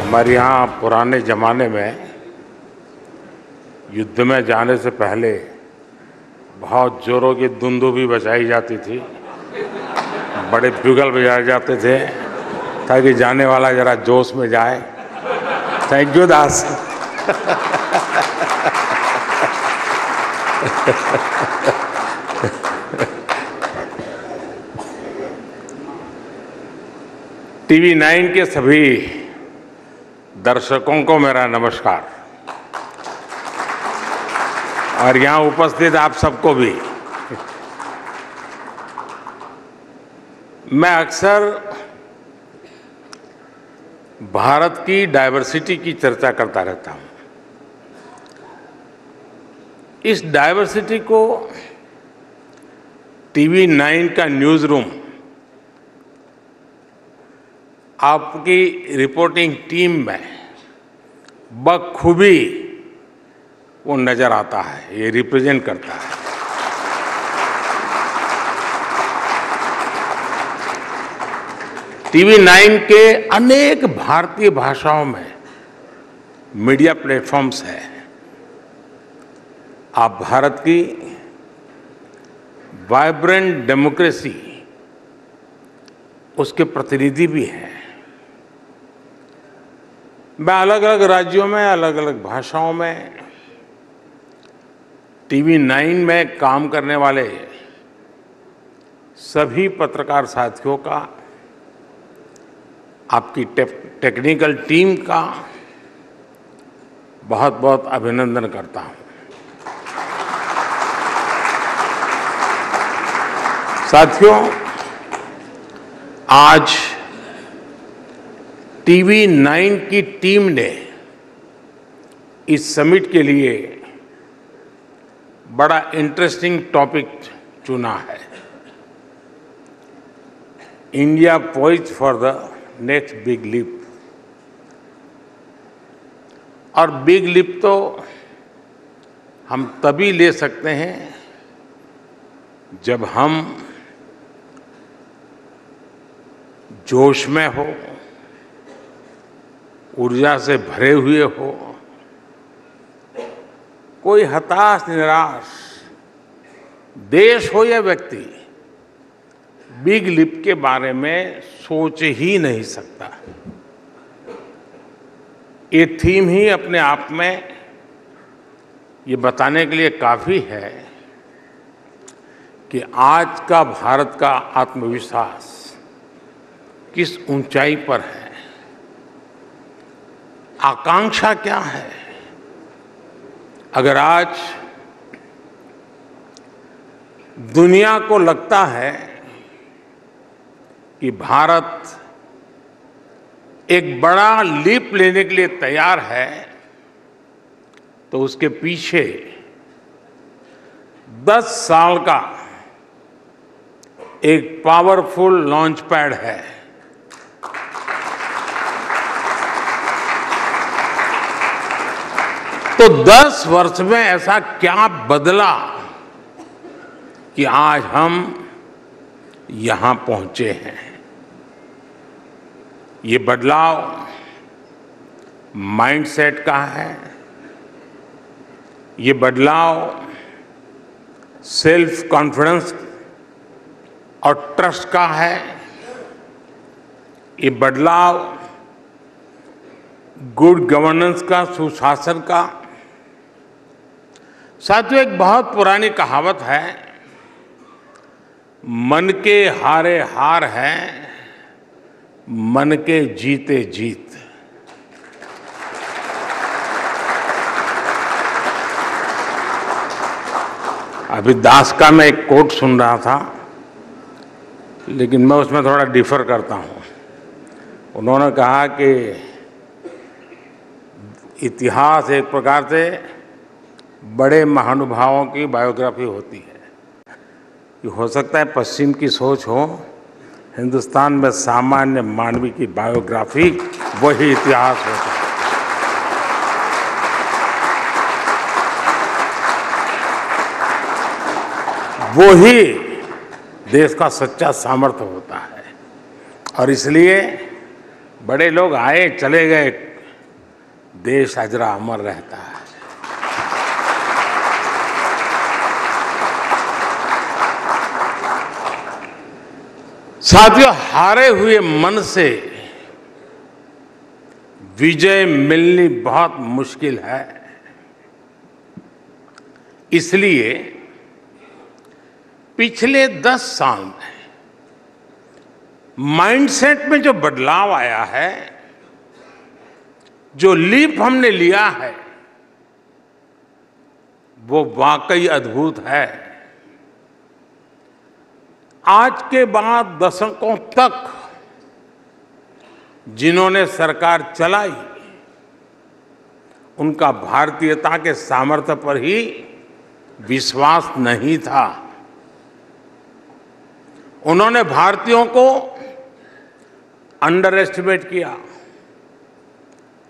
हमारे यहाँ पुराने ज़माने में युद्ध में जाने से पहले बहुत जोरों की दुंदुभी बजाई जाती थी, बड़े ब्यूगल बजाए जाते थे ताकि जाने वाला जरा जोश में जाए। Thank you Das. टीवी 9 के सभी दर्शकों को मेरा नमस्कार और यहाँ उपस्थित आप सबको भी। मैं अक्सर भारत की डाइवर्सिटी की चर्चा करता रहता हूँ। इस डाइवर्सिटी को टीवी 9 का न्यूज़ रूम आपकी रिपोर्टिंग टीम में बखूबी वो नजर आता है, ये रिप्रेजेंट करता है। टीवी 9 के अनेक भारतीय भाषाओं में मीडिया प्लेटफॉर्म्स हैं। आप भारत की वाइब्रेंट डेमोक्रेसी उसके प्रतिनिधि भी हैं। मैं अलग अलग राज्यों में अलग अलग भाषाओं में टीवी 9 में काम करने वाले सभी पत्रकार साथियों का, आपकी टेक्निकल टीम का बहुत बहुत अभिनंदन करता हूं। साथियों, आज टीवी 9 की टीम ने इस समिट के लिए बड़ा इंटरेस्टिंग टॉपिक चुना है। India poised for the next big leap. और बिग लीप तो हम तभी ले सकते हैं जब हम जोश में हो, ऊर्जा से भरे हुए हो। कोई हताश निराश देश हो या व्यक्ति बिग लीप के बारे में सोच ही नहीं सकता। ये थीम ही अपने आप में ये बताने के लिए काफी है कि आज का भारत का आत्मविश्वास किस ऊंचाई पर है, आकांक्षा क्या है। अगर आज दुनिया को लगता है कि भारत एक बड़ा लीप लेने के लिए तैयार है, तो उसके पीछे 10 साल का एक पावरफुल लॉन्च पैड है। तो 10 वर्ष में ऐसा क्या बदला कि आज हम यहां पहुंचे हैं। ये बदलाव माइंडसेट का है, ये बदलाव सेल्फ कॉन्फिडेंस और ट्रस्ट का है, ये बदलाव गुड गवर्नेंस का, सुशासन का। साथियों, एक बहुत पुरानी कहावत है, मन के हारे हार है, मन के जीते जीत। अभी दास का मैं एक कोट सुन रहा था, लेकिन मैं उसमें थोड़ा डिफर करता हूं। उन्होंने कहा कि इतिहास एक प्रकार से बड़े महानुभावों की बायोग्राफी होती है। कि हो सकता है पश्चिम की सोच हो, हिंदुस्तान में सामान्य मानवी की बायोग्राफी वही इतिहास होता है। वो ही देश का सच्चा सामर्थ्य होता है। और इसलिए बड़े लोग आए चले गए, देश अजरा अमर रहता है। साथियों, हारे हुए मन से विजय मिलनी बहुत मुश्किल है। इसलिए पिछले 10 साल में माइंडसेट में जो बदलाव आया है, जो लीप हमने लिया है, वो वाकई अद्भुत है। आज के बाद दशकों तक जिन्होंने सरकार चलाई, उनका भारतीयता के सामर्थ्य पर ही विश्वास नहीं था। उन्होंने भारतीयों को अंडर एस्टिमेट किया,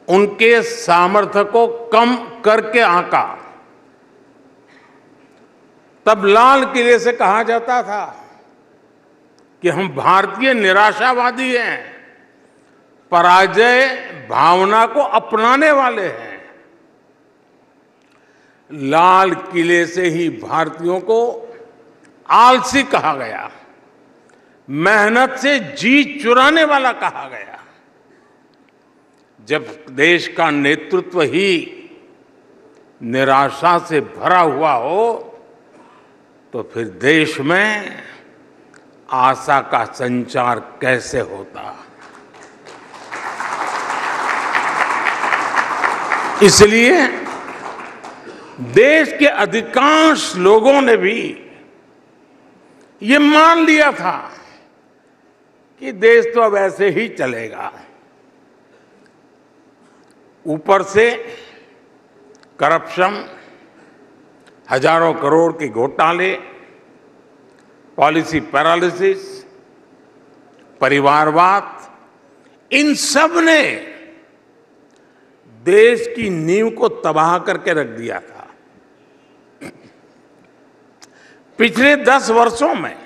उनके सामर्थ्य को कम करके आंका। तब लाल किले से कहा जाता था कि हम भारतीय निराशावादी हैं, पराजय भावना को अपनाने वाले हैं। लाल किले से ही भारतीयों को आलसी कहा गया, मेहनत से जी चुराने वाला कहा गया। जब देश का नेतृत्व ही निराशा से भरा हुआ हो, तो फिर देश में आशा का संचार कैसे होता। इसलिए देश के अधिकांश लोगों ने भी ये मान लिया था कि देश तो अब ऐसे ही चलेगा। ऊपर से करप्शन, हजारों करोड़ के घोटाले, पॉलिसी पैरालिसिस, परिवारवाद, इन सब ने देश की नींव को तबाह करके रख दिया था। पिछले 10 वर्षों में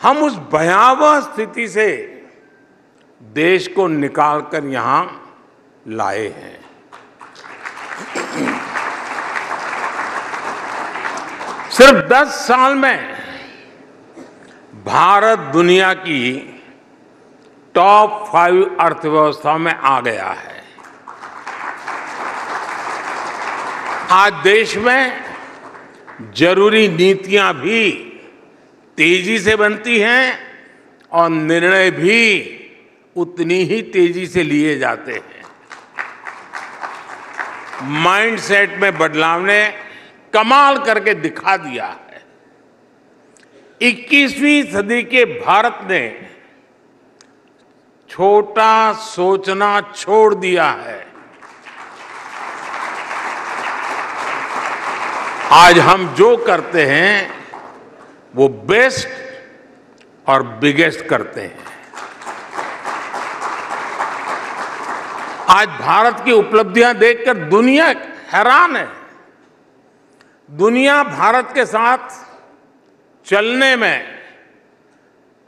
हम उस भयावह स्थिति से देश को निकालकर यहां लाए हैं। सिर्फ 10 साल में भारत दुनिया की टॉप 5 अर्थव्यवस्था में आ गया है। आज देश में जरूरी नीतियां भी तेजी से बनती हैं और निर्णय भी उतनी ही तेजी से लिए जाते हैं। माइंडसेट में बदलाव ने कमाल करके दिखा दिया है। 21वीं सदी के भारत ने छोटा सोचना छोड़ दिया है। आज हम जो करते हैं वो बेस्ट और बिगेस्ट करते हैं। आज भारत की उपलब्धियां देखकर दुनिया हैरान है। दुनिया भारत के साथ चलने में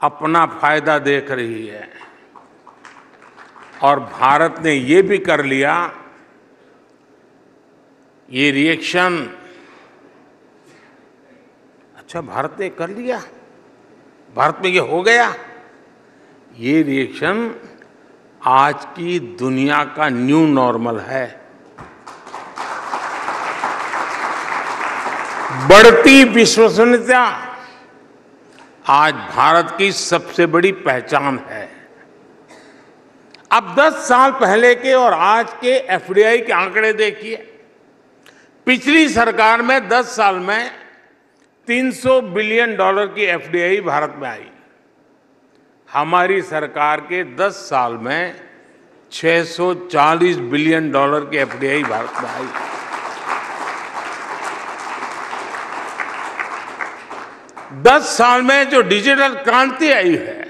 अपना फायदा देख रही है और भारत ने ये भी कर लिया। ये रिएक्शन, अच्छा भारत ने कर लिया, भारत में ये हो गया, ये रिएक्शन आज की दुनिया का न्यू नॉर्मल है। बढ़ती विश्वसनीयता आज भारत की सबसे बड़ी पहचान है। अब 10 साल पहले के और आज के एफडीआई के आंकड़े देखिए। पिछली सरकार में 10 साल में $300 बिलियन की एफडीआई भारत में आई। हमारी सरकार के 10 साल में $640 बिलियन की एफडीआई भारत में आई। दस साल में जो डिजिटल क्रांति आई है,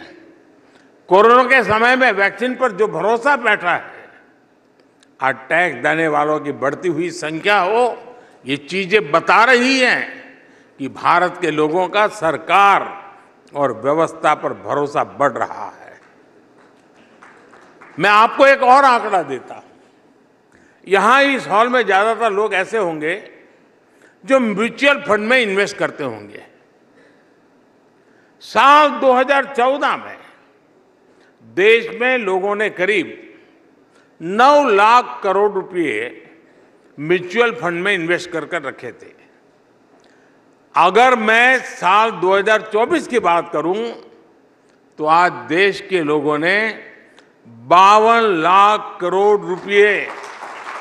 कोरोना के समय में वैक्सीन पर जो भरोसा बैठा है, आज टैक्स देने वालों की बढ़ती हुई संख्या हो, ये चीजें बता रही हैं कि भारत के लोगों का सरकार और व्यवस्था पर भरोसा बढ़ रहा है। मैं आपको एक और आंकड़ा देता हूं। यहां इस हॉल में ज्यादातर लोग ऐसे होंगे जो म्यूचुअल फंड में इन्वेस्ट करते होंगे। साल 2014 में देश में लोगों ने करीब 9 लाख करोड़ रुपए म्यूचुअल फंड में इन्वेस्ट कर रखे थे। अगर मैं साल 2024 की बात करूं तो आज देश के लोगों ने 52 लाख करोड़ रुपए,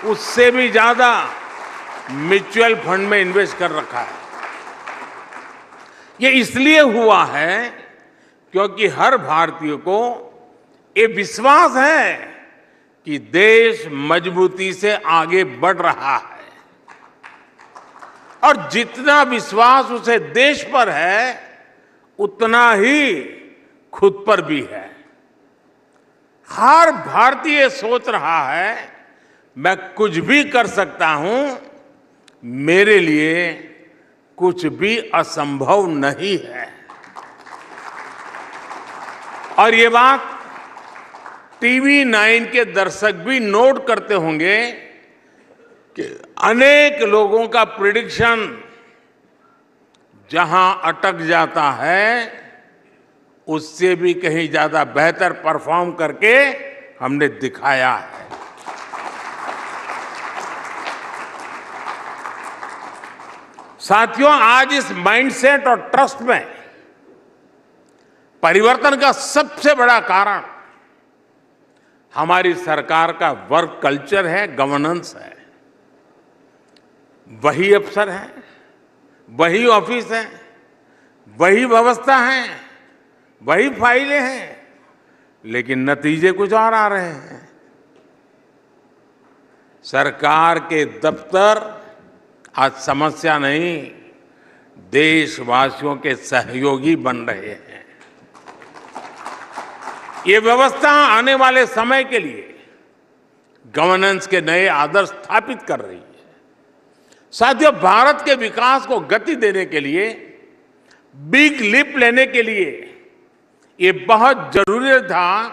उससे भी ज्यादा म्यूचुअल फंड में इन्वेस्ट कर रखा है। ये इसलिए हुआ है क्योंकि हर भारतीय को ये विश्वास है कि देश मजबूती से आगे बढ़ रहा है, और जितना विश्वास उसे देश पर है उतना ही खुद पर भी है। हर भारतीय सोच रहा है मैं कुछ भी कर सकता हूं, मेरे लिए कुछ भी असंभव नहीं है। और ये बात टीवी 9 के दर्शक भी नोट करते होंगे कि अनेक लोगों का प्रेडिक्शन जहां अटक जाता है उससे भी कहीं ज्यादा बेहतर परफॉर्म करके हमने दिखाया है। साथियों, आज इस माइंडसेट और ट्रस्ट में परिवर्तन का सबसे बड़ा कारण हमारी सरकार का वर्क कल्चर है, गवर्नेंस है। वही अफसर हैं, वही ऑफिस है, वही व्यवस्था है, वही फाइलें हैं, लेकिन नतीजे कुछ और आ रहे हैं। सरकार के दफ्तर आज समस्या नहीं, देशवासियों के सहयोगी बन रहे हैं। ये व्यवस्था आने वाले समय के लिए गवर्नेंस के नए आदर्श स्थापित कर रही है। साथियों, भारत के विकास को गति देने के लिए, बिग लीप लेने के लिए ये बहुत जरूरी था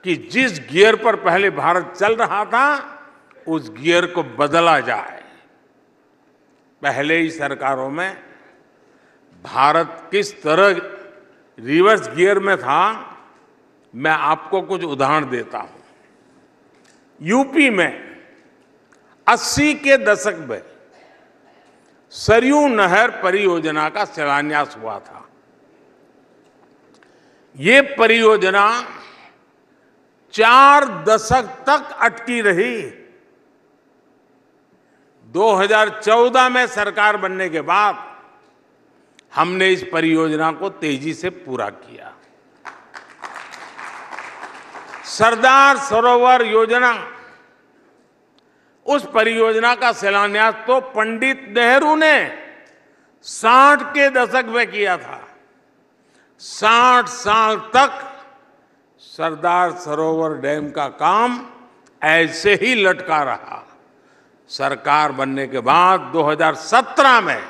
कि जिस गियर पर पहले भारत चल रहा था उस गियर को बदला जाए। पहले ही सरकारों में भारत किस तरह रिवर्स गियर में था, मैं आपको कुछ उदाहरण देता हूं। यूपी में 80 के दशक में सरयू नहर परियोजना का शिलान्यास हुआ था। ये परियोजना 4 दशक तक अटकी रही। 2014 में सरकार बनने के बाद हमने इस परियोजना को तेजी से पूरा किया। सरदार सरोवर योजना, उस परियोजना का शिलान्यास तो पंडित नेहरू ने 60 के दशक में किया था। 60 साल तक सरदार सरोवर डैम का काम ऐसे ही लटका रहा। सरकार बनने के बाद 2017 में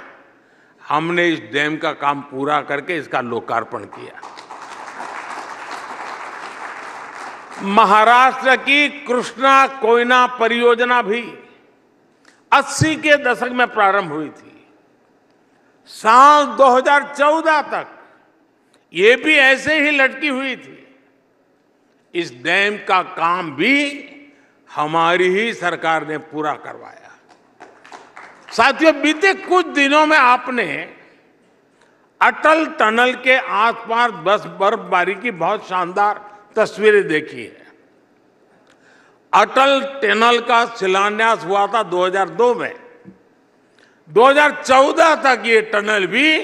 हमने इस डैम का काम पूरा करके इसका लोकार्पण किया। महाराष्ट्र की कृष्णा कोयना परियोजना भी 80 के दशक में प्रारंभ हुई थी। साल 2014 तक ये भी ऐसे ही लटकी हुई थी। इस डैम का काम भी हमारी ही सरकार ने पूरा करवाया। साथियों, बीते कुछ दिनों में आपने अटल टनल के आसपास बर्फबारी की बहुत शानदार तस्वीरें देखी है। अटल टनल का शिलान्यास हुआ था 2002 में। 2014 तक ये टनल भी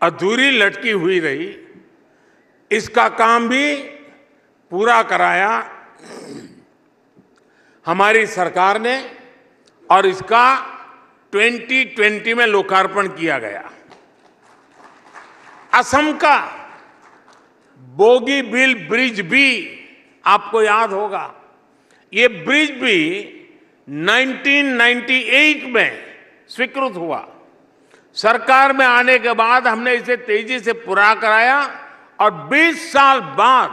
अधूरी लटकी हुई रही। इसका काम भी पूरा कराया हमारी सरकार ने और इसका 2020 में लोकार्पण किया गया। असम का बोगीबील ब्रिज भी आपको याद होगा। ये ब्रिज भी 1998 में स्वीकृत हुआ। सरकार में आने के बाद हमने इसे तेजी से पूरा कराया और 20 साल बाद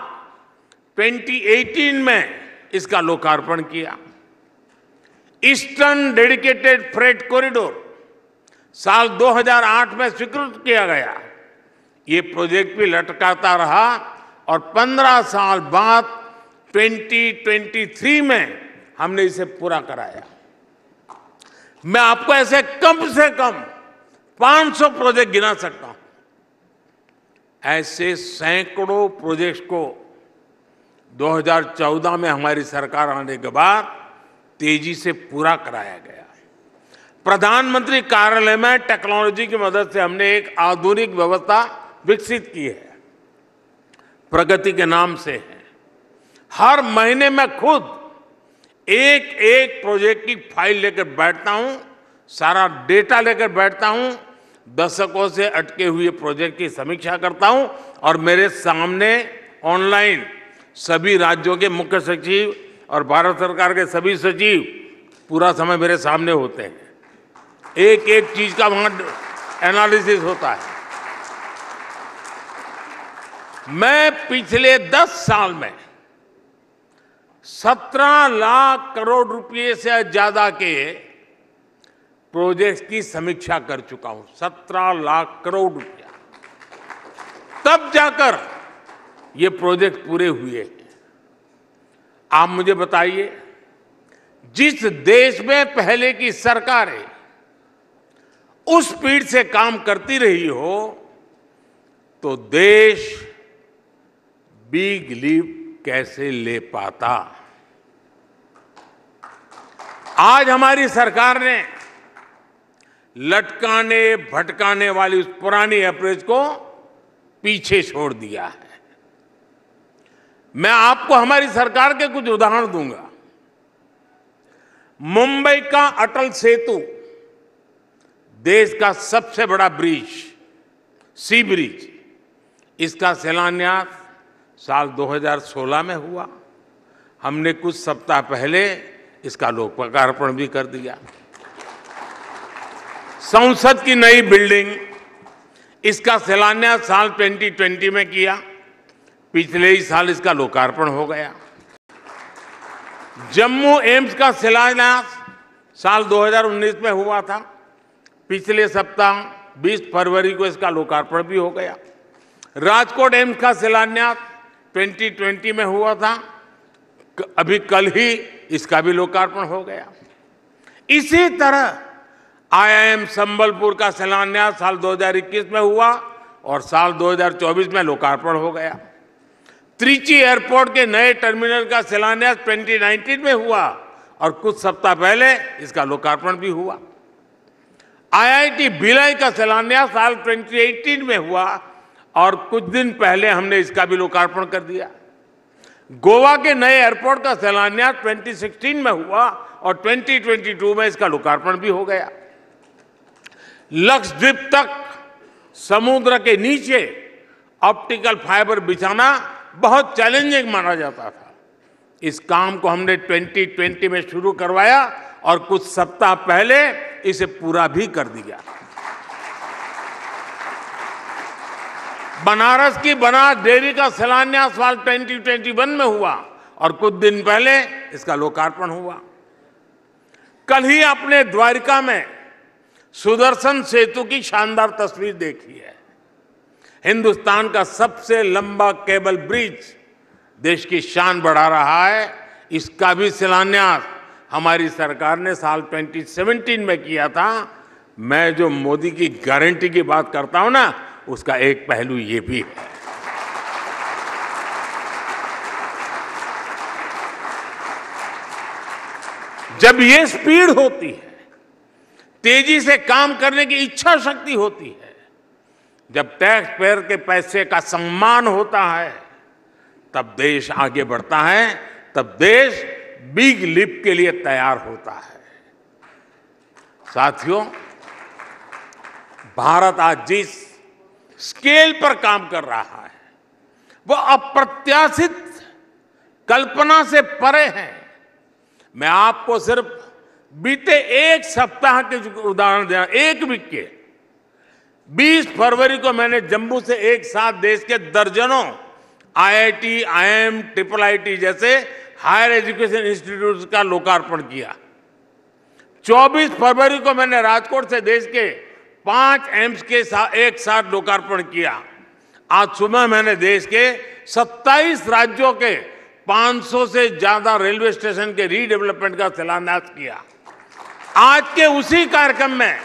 2018 में इसका लोकार्पण किया। ईस्टर्न डेडिकेटेड फ्रेट कॉरिडोर साल 2008 में स्वीकृत किया गया। ये प्रोजेक्ट भी लटकाता रहा और 15 साल बाद 2023 में हमने इसे पूरा कराया। मैं आपको ऐसे कम से कम 500 प्रोजेक्ट गिना सकता हूं। ऐसे सैकड़ों प्रोजेक्ट्स को 2014 में हमारी सरकार आने के बाद तेजी से पूरा कराया गया। प्रधानमंत्री कार्यालय में टेक्नोलॉजी की मदद से हमने एक आधुनिक व्यवस्था विकसित की है, प्रगति के नाम से है। हर महीने मैं खुद एक एक प्रोजेक्ट की फाइल लेकर बैठता हूं, सारा डेटा लेकर बैठता हूं, दशकों से अटके हुए प्रोजेक्ट की समीक्षा करता हूं और मेरे सामने ऑनलाइन सभी राज्यों के मुख्य सचिव और भारत सरकार के सभी सचिव पूरा समय मेरे सामने होते हैं। एक एक चीज का वहां एनालिसिस होता है। मैं पिछले 10 साल में 17 लाख करोड़ रुपए से ज्यादा के प्रोजेक्ट्स की समीक्षा कर चुका हूं। 17 लाख करोड़ रुपया, तब जाकर ये प्रोजेक्ट पूरे हुए हैं। आप मुझे बताइए, जिस देश में पहले की सरकारें उस स्पीड से काम करती रही हो तो देश बिग लीप कैसे ले पाता। आज हमारी सरकार ने लटकाने भटकाने वाली उस पुरानी अप्रोच को पीछे छोड़ दिया है। मैं आपको हमारी सरकार के कुछ उदाहरण दूंगा। मुंबई का अटल सेतु, देश का सबसे बड़ा ब्रिज, सी ब्रिज, इसका शिलान्यास साल 2016 में हुआ। हमने कुछ सप्ताह पहले इसका लोकार्पण भी कर दिया। संसद की नई बिल्डिंग, इसका शिलान्यास साल 2020 में किया, पिछले ही साल इसका लोकार्पण हो गया। जम्मू एम्स का शिलान्यास साल 2019 में हुआ था, पिछले सप्ताह 20 फरवरी को इसका लोकार्पण भी हो गया। राजकोट एम्स का शिलान्यास 2020 में हुआ था, अभी कल ही इसका भी लोकार्पण हो गया। इसी तरह आईआईएम संबलपुर का शिलान्यास साल 2021 में हुआ और साल 2024 में लोकार्पण हो गया। त्रिची एयरपोर्ट के नए टर्मिनल का शिलान्यास 2019 में हुआ और कुछ सप्ताह पहले इसका लोकार्पण भी हुआ। आईआईटी भिलाई का शिलान्यास साल 2018 में हुआ और कुछ दिन पहले हमने इसका भी लोकार्पण कर दिया। गोवा के नए एयरपोर्ट का शिलान्यास 2016 में हुआ और 2022 में इसका लोकार्पण भी हो गया। लक्षद्वीप तक समुद्र के नीचे ऑप्टिकल फाइबर बिछाना बहुत चैलेंजिंग माना जाता था। इस काम को हमने 2020 में शुरू करवाया और कुछ सप्ताह पहले इसे पूरा भी कर दिया। बनारस की बनास डेयरी का शिलान्यास साल 2021 में हुआ और कुछ दिन पहले इसका लोकार्पण हुआ। कल ही आपने द्वारका में सुदर्शन सेतु की शानदार तस्वीर देखी है। हिंदुस्तान का सबसे लंबा केबल ब्रिज देश की शान बढ़ा रहा है। इसका भी शिलान्यास हमारी सरकार ने साल 2017 में किया था। मैं जो मोदी की गारंटी की बात करता हूं ना, उसका एक पहलू ये भी है। जब ये स्पीड होती है, तेजी से काम करने की इच्छा शक्ति होती है, जब टैक्स पेयर के पैसे का सम्मान होता है, तब देश आगे बढ़ता है, तब देश बिग लीप के लिए तैयार होता है। साथियों, भारत आज जिस स्केल पर काम कर रहा है वो अप्रत्याशित कल्पना से परे है। मैं आपको सिर्फ बीते एक सप्ताह के उदाहरण देना, एक वीक के 20 फरवरी को मैंने जम्मू से एक साथ देश के दर्जनों आईआईटी, आईएम, IIIT जैसे हायर एजुकेशन इंस्टीट्यूट का लोकार्पण किया। 24 फरवरी को मैंने राजकोट से देश के 5 एम्स के एक साथ लोकार्पण किया। आज सुबह मैंने देश के 27 राज्यों के 500 से ज्यादा रेलवे स्टेशन के रीडेवलपमेंट का शिलान्यास किया। आज के उसी कार्यक्रम में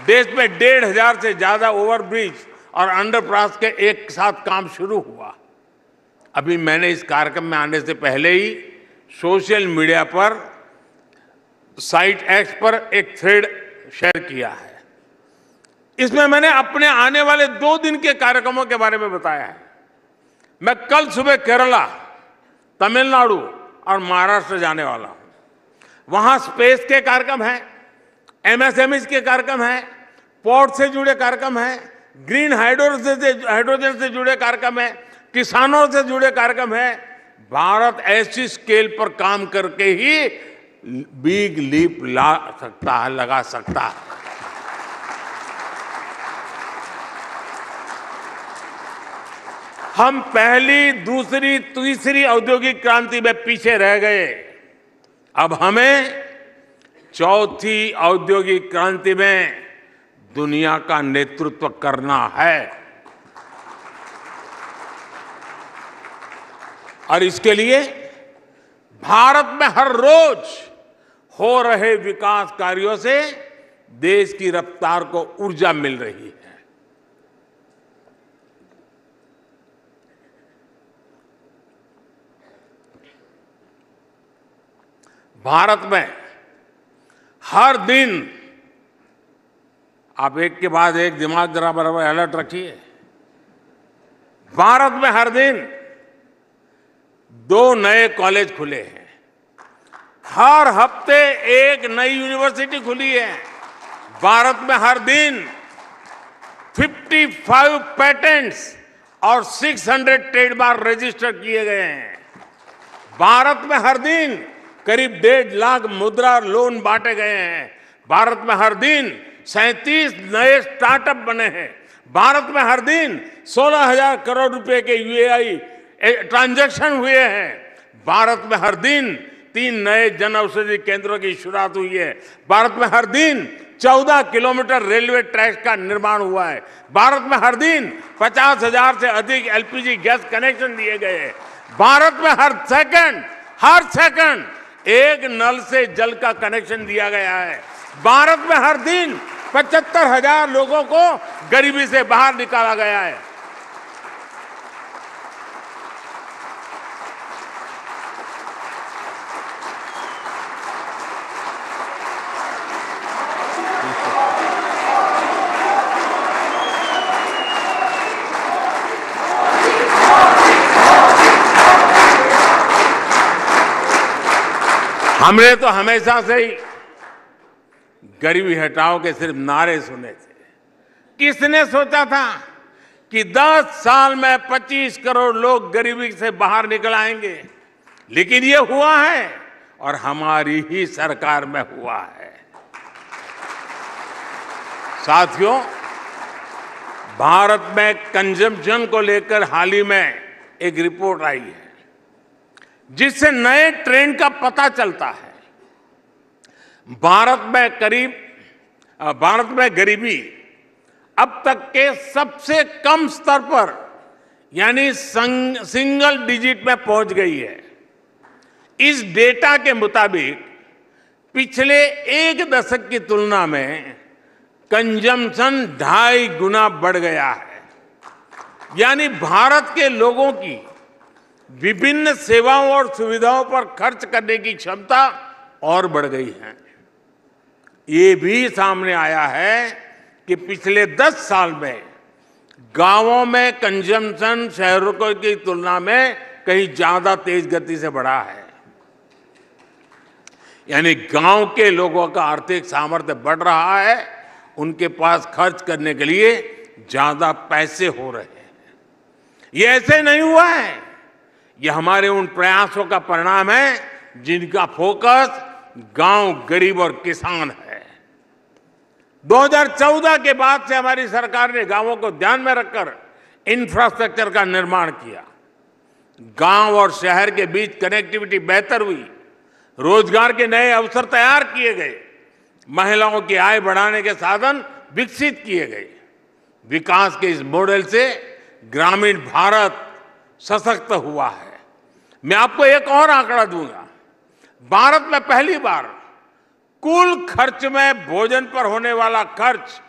देश में 1,500 से ज्यादा ओवरब्रिज और अंडरपास के एक साथ काम शुरू हुआ। अभी मैंने इस कार्यक्रम में आने से पहले ही सोशल मीडिया पर साइट एक्स पर एक थ्रेड शेयर किया है। इसमें मैंने अपने आने वाले 2 दिन के कार्यक्रमों के बारे में बताया है। मैं कल सुबह केरला, तमिलनाडु और महाराष्ट्र जाने वाला हूं। वहां स्पेस के कार्यक्रम हैं, एमएसएमई के कार्यक्रम हैं, पोर्ट से जुड़े कार्यक्रम हैं, ग्रीन हाइड्रोजन से जुड़े कार्यक्रम हैं, किसानों से जुड़े कार्यक्रम हैं। भारत ऐसी स्केल पर काम करके ही बिग लीप लगा सकता है। हम पहली, दूसरी, तीसरी औद्योगिक क्रांति में पीछे रह गए। अब हमें चौथी औद्योगिक क्रांति में दुनिया का नेतृत्व करना है और इसके लिए भारत में हर रोज हो रहे विकास कार्यों से देश की रफ्तार को ऊर्जा मिल रही है। भारत में हर दिन, आप एक के बाद एक दिमाग जरा बराबर अलर्ट रखिए, भारत में हर दिन 2 नए कॉलेज खुले हैं। हर हफ्ते एक नई यूनिवर्सिटी खुली है। भारत में हर दिन 55 पेटेंट्स और 600 ट्रेडमार्क रजिस्टर किए गए हैं। भारत में हर दिन करीब 1.5 लाख मुद्रा लोन बांटे गए हैं। भारत में हर दिन 37 नए स्टार्टअप बने हैं। भारत में हर दिन 16,000 करोड़ रुपए के यूएई ट्रांजैक्शन हुए हैं। भारत में हर दिन 3 नए जन औषधि केंद्रों की शुरुआत हुई है। भारत में हर दिन 14 किलोमीटर रेलवे ट्रैक का निर्माण हुआ है। भारत में हर दिन 50,000 से अधिक एलपीजी गैस कनेक्शन दिए गए हैं। भारत में हर सेकंड एक नल से जल का कनेक्शन दिया गया है। भारत में हर दिन 75,000 लोगों को गरीबी से बाहर निकाला गया है। हमने तो हमेशा से ही गरीबी हटाओ के सिर्फ नारे सुने थे। किसने सोचा था कि 10 साल में 25 करोड़ लोग गरीबी से बाहर निकल आएंगे? लेकिन ये हुआ है और हमारी ही सरकार में हुआ है। साथियों, भारत में कंजम्पशन को लेकर हाल ही में एक रिपोर्ट आई है जिससे नए ट्रेंड का पता चलता है। भारत में गरीबी अब तक के सबसे कम स्तर पर यानी सिंगल डिजिट में पहुंच गई है। इस डेटा के मुताबिक पिछले 1 दशक की तुलना में कंजम्पशन 2.5 गुना बढ़ गया है। यानी भारत के लोगों की विभिन्न सेवाओं और सुविधाओं पर खर्च करने की क्षमता और बढ़ गई है। ये भी सामने आया है कि पिछले 10 साल में गांवों में कंजम्पशन शहरों की तुलना में कहीं ज्यादा तेज गति से बढ़ा है। यानी गांव के लोगों का आर्थिक सामर्थ्य बढ़ रहा है, उनके पास खर्च करने के लिए ज्यादा पैसे हो रहे हैं। ये ऐसे नहीं हुआ है, ये हमारे उन प्रयासों का परिणाम है जिनका फोकस गांव, गरीब और किसान है। 2014 के बाद से हमारी सरकार ने गांवों को ध्यान में रखकर इंफ्रास्ट्रक्चर का निर्माण किया। गांव और शहर के बीच कनेक्टिविटी बेहतर हुई, रोजगार के नए अवसर तैयार किए गए, महिलाओं की आय बढ़ाने के साधन विकसित किए गए। विकास के इस मॉडल से ग्रामीण भारत सशक्त हुआ है। मैं आपको एक और आंकड़ा दूंगा। भारत में पहली बार कुल खर्च में भोजन पर होने वाला खर्च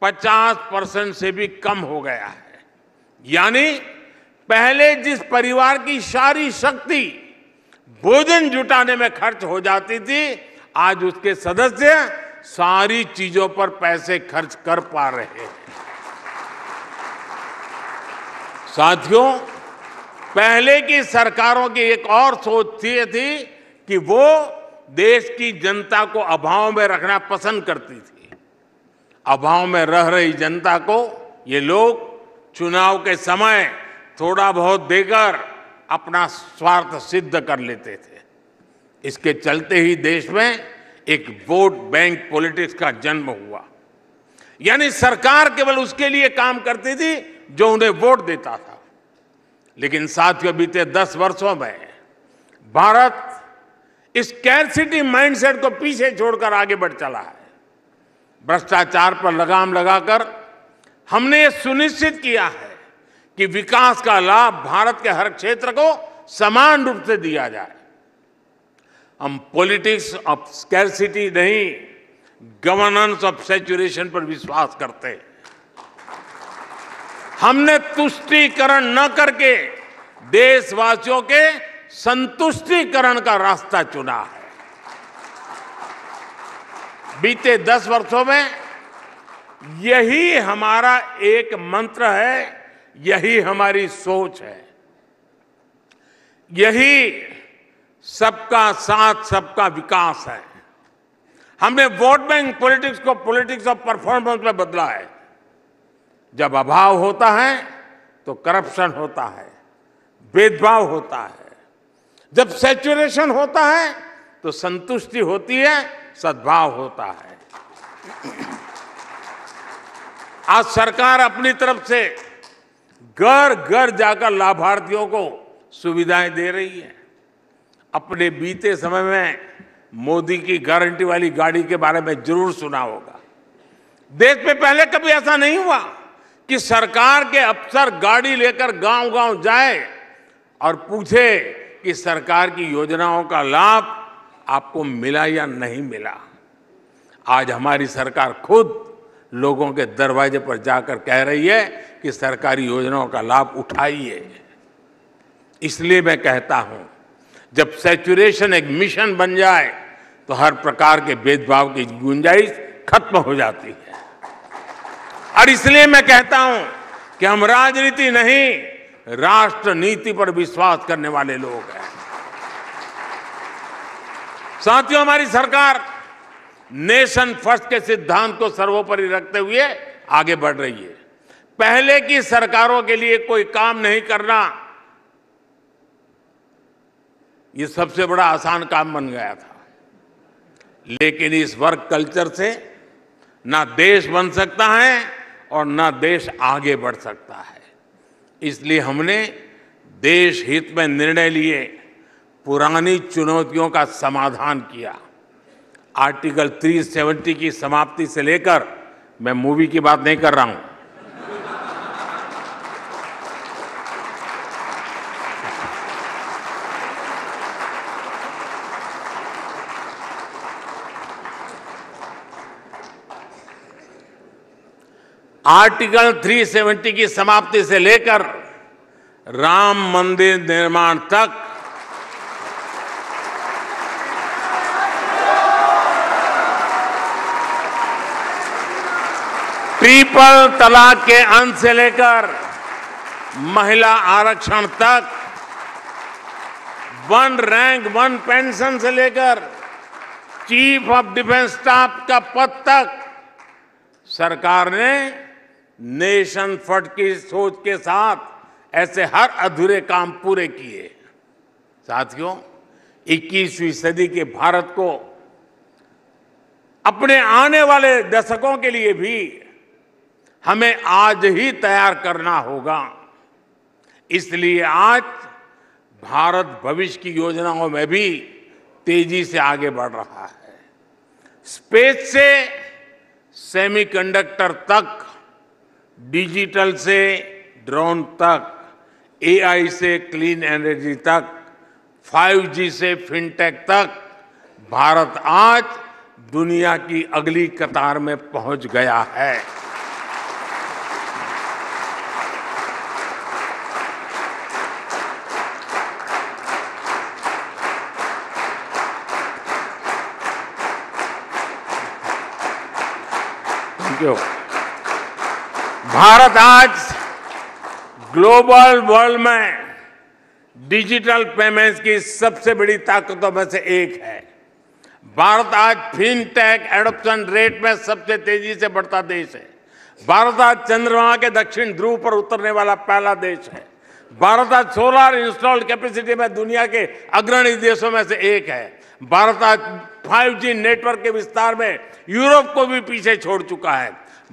50% से भी कम हो गया है। यानी पहले जिस परिवार की सारी शक्ति भोजन जुटाने में खर्च हो जाती थी, आज उसके सदस्य सारी चीजों पर पैसे खर्च कर पा रहे हैं। साथियों, पहले की सरकारों की एक और सोच थी कि वो देश की जनता को अभाव में रखना पसंद करती थी। अभाव में रह रही जनता को ये लोग चुनाव के समय थोड़ा बहुत देकर अपना स्वार्थ सिद्ध कर लेते थे। इसके चलते ही देश में एक वोट बैंक पॉलिटिक्स का जन्म हुआ। यानी सरकार केवल उसके लिए काम करती थी जो उन्हें वोट देता था। लेकिन साथियों, बीते 10 वर्षों में भारत इस स्कैरसिटी माइंडसेट को पीछे छोड़कर आगे बढ़ चला है। भ्रष्टाचार पर लगाम लगाकर हमने ये सुनिश्चित किया है कि विकास का लाभ भारत के हर क्षेत्र को समान रूप से दिया जाए। हम पॉलिटिक्स ऑफ स्कैरसिटी नहीं, गवर्नेंस ऑफ सैचुरेशन पर विश्वास करते हैं। हमने तुष्टीकरण न करके देशवासियों के संतुष्टीकरण का रास्ता चुना है। बीते 10 वर्षों में यही हमारा एक मंत्र है, यही हमारी सोच है, यही सबका साथ सबका विकास है। हमने वोट बैंक पॉलिटिक्स को पॉलिटिक्स ऑफ परफॉर्मेंस में बदला है। जब अभाव होता है तो करप्शन होता है, भेदभाव होता है। जब सैचुरेशन होता है तो संतुष्टि होती है, सद्भाव होता है। आज सरकार अपनी तरफ से घर घर जाकर लाभार्थियों को सुविधाएं दे रही है। अपने बीते समय में मोदी की गारंटी वाली गाड़ी के बारे में जरूर सुना होगा। देश में पहले कभी ऐसा नहीं हुआ कि सरकार के अफसर गाड़ी लेकर गांव-गांव जाए और पूछे कि सरकार की योजनाओं का लाभ आपको मिला या नहीं मिला। आज हमारी सरकार खुद लोगों के दरवाजे पर जाकर कह रही है कि सरकारी योजनाओं का लाभ उठाइए। इसलिए मैं कहता हूं, जब सैचुरेशन एक मिशन बन जाए तो हर प्रकार के भेदभाव की गुंजाइश खत्म हो जाती है। और इसलिए मैं कहता हूं कि हम राजनीति नहीं, राष्ट्र नीति पर विश्वास करने वाले लोग हैं। साथियों, हमारी सरकार नेशन फर्स्ट के सिद्धांत को सर्वोपरि रखते हुए आगे बढ़ रही है। पहले की सरकारों के लिए कोई काम नहीं करना, ये सबसे बड़ा आसान काम बन गया था। लेकिन इस वर्क कल्चर से ना देश बन सकता है और ना देश आगे बढ़ सकता है। इसलिए हमने देश हित में निर्णय लिए, पुरानी चुनौतियों का समाधान किया। आर्टिकल 370 की समाप्ति से लेकर, मैं मूवी की बात नहीं कर रहा हूं, आर्टिकल 370 की समाप्ति से लेकर राम मंदिर निर्माण तक ट्रिपल तलाक के अंत से लेकर महिला आरक्षण तक, वन रैंक वन पेंशन से लेकर चीफ ऑफ डिफेंस स्टाफ का पद तक सरकार ने नेशन फर्स्ट की सोच के साथ ऐसे हर अधूरे काम पूरे किए। साथियों, 21वीं सदी के भारत को अपने आने वाले दशकों के लिए भी हमें आज ही तैयार करना होगा। इसलिए आज भारत भविष्य की योजनाओं में भी तेजी से आगे बढ़ रहा है। स्पेस से सेमीकंडक्टर तक, डिजिटल से ड्रोन तक, एआई से क्लीन एनर्जी तक, 5G से फिनटेक तक, भारत आज दुनिया की अगली कतार में पहुंच गया है। भारत आज ग्लोबल वर्ल्ड में डिजिटल पेमेंट्स की सबसे बड़ी ताकतों में से एक है। भारत आज फिनटेक एडॉप्शन रेट में सबसे तेजी से बढ़ता देश है। भारत आज चंद्रमा के दक्षिण ध्रुव पर उतरने वाला पहला देश है। भारत आज सोलर इंस्टॉल्ड कैपेसिटी में दुनिया के अग्रणी देशों में से एक है। भारत आज 5G नेटवर्क के विस्तार में यूरोप को भी पीछे छोड़ चुका है।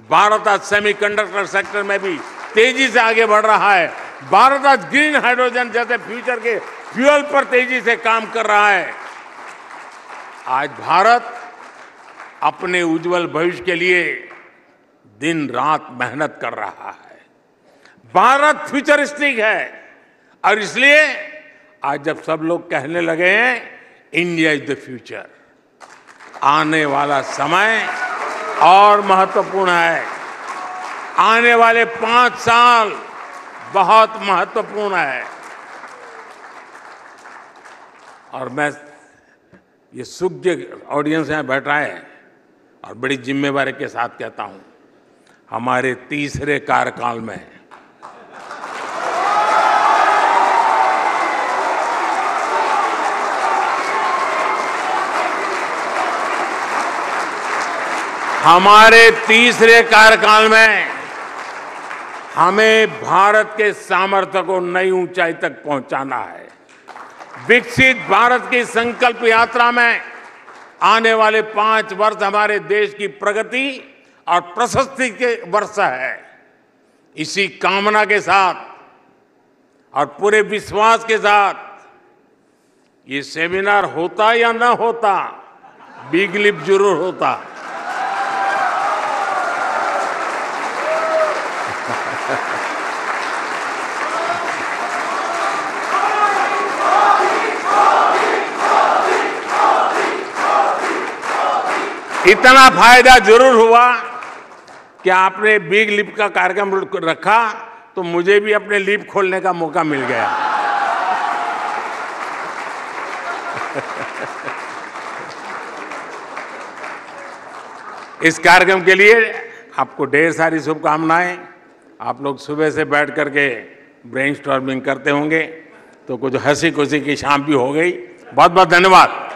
भारत आज सेमीकंडक्टर सेक्टर में भी तेजी से आगे बढ़ रहा है। भारत आज ग्रीन हाइड्रोजन जैसे फ्यूचर के फ्यूल पर तेजी से काम कर रहा है। आज भारत अपने उज्जवल भविष्य के लिए दिन रात मेहनत कर रहा है। भारत फ्यूचरिस्टिक है और इसलिए आज जब सब लोग कहने लगे हैं इंडिया इज द फ्यूचर, आने वाला समय और महत्वपूर्ण है। आने वाले 5 साल बहुत महत्वपूर्ण है। और मैं ये सुज्ञ ऑडियंस यहाँ बैठा है और बड़ी जिम्मेवारी के साथ कहता हूं, हमारे तीसरे कार्यकाल में हमें भारत के सामर्थ्य को नई ऊंचाई तक पहुंचाना है। विकसित भारत की संकल्प यात्रा में आने वाले 5 वर्ष हमारे देश की प्रगति और प्रशस्ति के वर्ष है। इसी कामना के साथ और पूरे विश्वास के साथ ये सेमिनार होता या ना होता, बिग लिप जरूर होता। इतना फायदा जरूर हुआ कि आपने बिग लिप का कार्यक्रम रखा तो मुझे भी अपने लिप खोलने का मौका मिल गया। इस कार्यक्रम के लिए आपको ढेर सारी शुभकामनाएं। आप लोग सुबह से बैठ करके ब्रेनस्टॉर्मिंग करते होंगे तो कुछ हंसी खुशी की शाम भी हो गई। बहुत बहुत धन्यवाद।